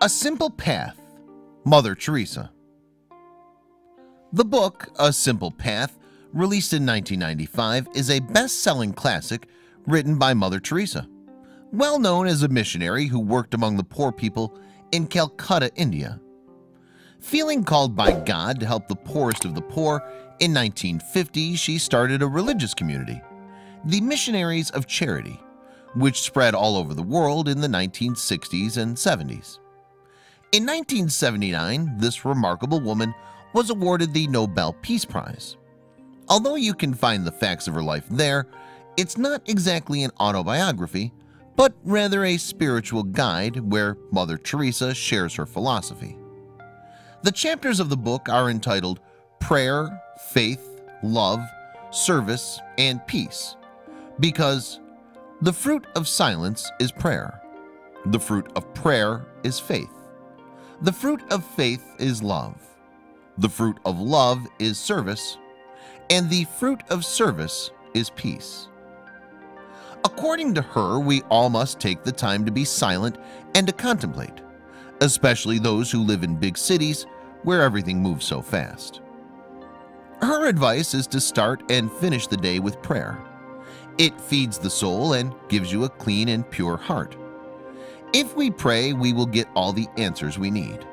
A Simple Path, Mother Teresa. The book, A Simple Path, released in 1995, is a best-selling classic written by Mother Teresa, well known as a missionary who worked among the poor people in Calcutta, India. Feeling called by God to help the poorest of the poor, in 1950 she started a religious community, the Missionaries of Charity, which spread all over the world in the 1960s and 70s. In 1979, this remarkable woman was awarded the Nobel Peace Prize. Although you can find the facts of her life there, it's not exactly an autobiography, but rather a spiritual guide where Mother Teresa shares her philosophy. The chapters of the book are entitled Prayer, Faith, Love, Service, and Peace, because the fruit of silence is prayer, the fruit of prayer is faith, the fruit of faith is love, the fruit of love is service, and the fruit of service is peace. According to her, we all must take the time to be silent and to contemplate, especially those who live in big cities where everything moves so fast. Her advice is to start and finish the day with prayer. It feeds the soul and gives you a clean and pure heart. If we pray, we will get all the answers we need.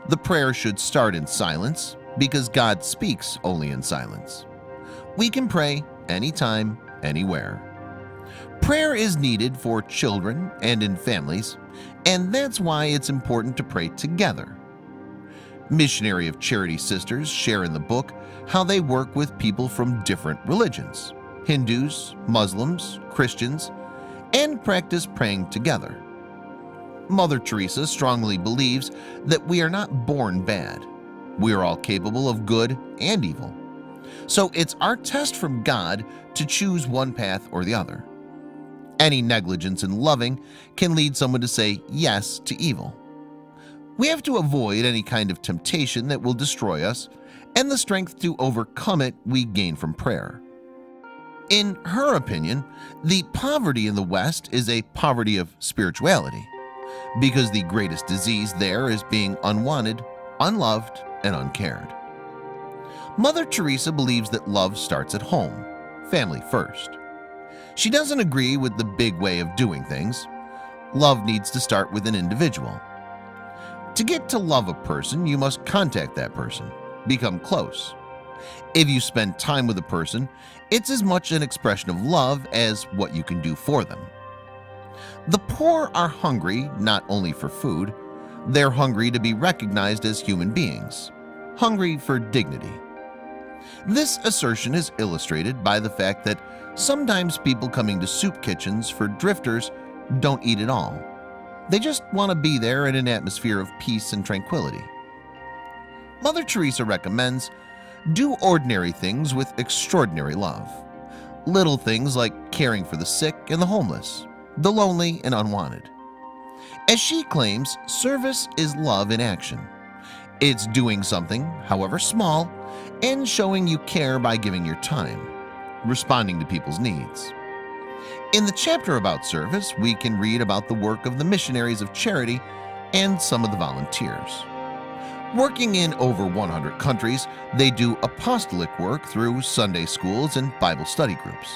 The prayer should start in silence because God speaks only in silence. We can pray anytime, anywhere. Prayer is needed for children and in families, and that's why it's important to pray together. Missionary of Charity sisters share in the book how they work with people from different religions, Hindus, Muslims, Christians, and practice praying together. Mother Teresa strongly believes that we are not born bad. We are all capable of good and evil. So it's our test from God to choose one path or the other. Any negligence in loving can lead someone to say yes to evil. We have to avoid any kind of temptation that will destroy us, and the strength to overcome it we gain from prayer. In her opinion, the poverty in the West is a poverty of spirituality, because the greatest disease there is being unwanted, unloved, and uncared. Mother Teresa believes that love starts at home, family first. She doesn't agree with the big way of doing things. Love needs to start with an individual. To get to love a person, you must contact that person, become close. If you spend time with a person, it's as much an expression of love as what you can do for them. The poor are hungry not only for food, they're hungry to be recognized as human beings, hungry for dignity. This assertion is illustrated by the fact that sometimes people coming to soup kitchens for drifters don't eat at all. They just want to be there in an atmosphere of peace and tranquility. Mother Teresa recommends do ordinary things with extraordinary love. Little things like caring for the sick and the homeless, the lonely and unwanted. As she claims, service is love in action. It's doing something, however small, and showing you care by giving your time, responding to people's needs. In the chapter about service, we can read about the work of the Missionaries of Charity and some of the volunteers. Working in over 100 countries, they do apostolic work through Sunday schools and Bible study groups,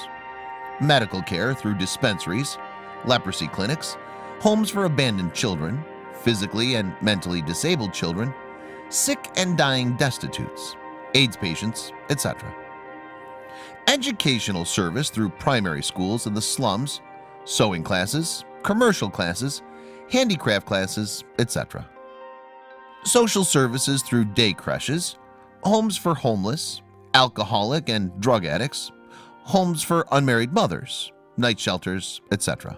medical care through dispensaries, leprosy clinics, homes for abandoned children, physically and mentally disabled children, sick and dying destitutes, AIDS patients, etc. Educational service through primary schools in the slums, sewing classes, commercial classes, handicraft classes, etc. Social services through day creches, homes for homeless, alcoholic and drug addicts, homes for unmarried mothers, night shelters, etc.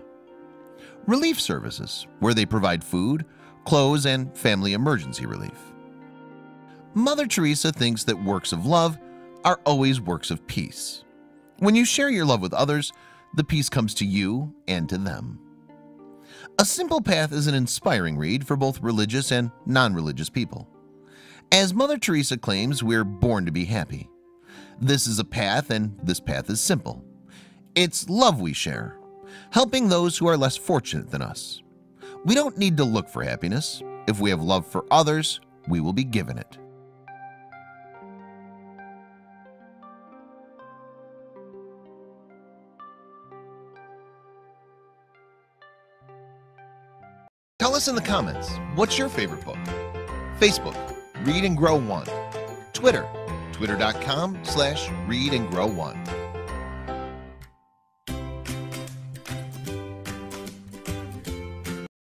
Relief services, where they provide food, clothes, and family emergency relief. Mother Teresa thinks that works of love are always works of peace. When you share your love with others, the peace comes to you and to them. A Simple Path is an inspiring read for both religious and non-religious people. As Mother Teresa claims, we're born to be happy. This is a path, and this path is simple. It's love we share, helping those who are less fortunate than us. We don't need to look for happiness. If we have love for others, we will be given it. Tell us in the comments, what's your favorite book? Facebook, Read and Grow 1. Twitter, twitter.com/readandgrow1.